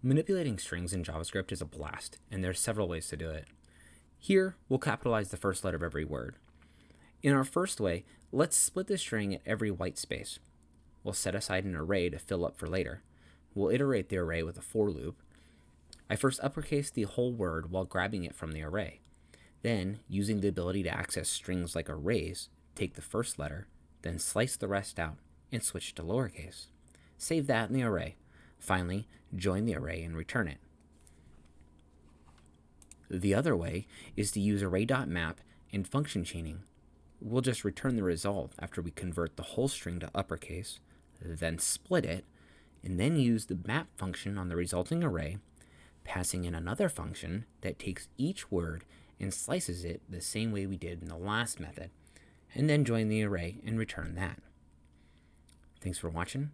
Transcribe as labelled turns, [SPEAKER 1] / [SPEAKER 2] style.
[SPEAKER 1] Manipulating strings in JavaScript is a blast, and there's several ways to do it. Here, we'll capitalize the first letter of every word. In our first way, let's split the string at every white space. We'll set aside an array to fill up for later. We'll iterate the array with a for loop. I first uppercase the whole word while grabbing it from the array. Then, using the ability to access strings like arrays, take the first letter, then slice the rest out, and switch to lowercase. Save that in the array. Finally, join the array and return it. The other way is to use array.map and function chaining. We'll just return the result after we convert the whole string to uppercase, then split it, and then use the map function on the resulting array, passing in another function that takes each word and slices it the same way we did in the last method, and then join the array and return that. Thanks for watching.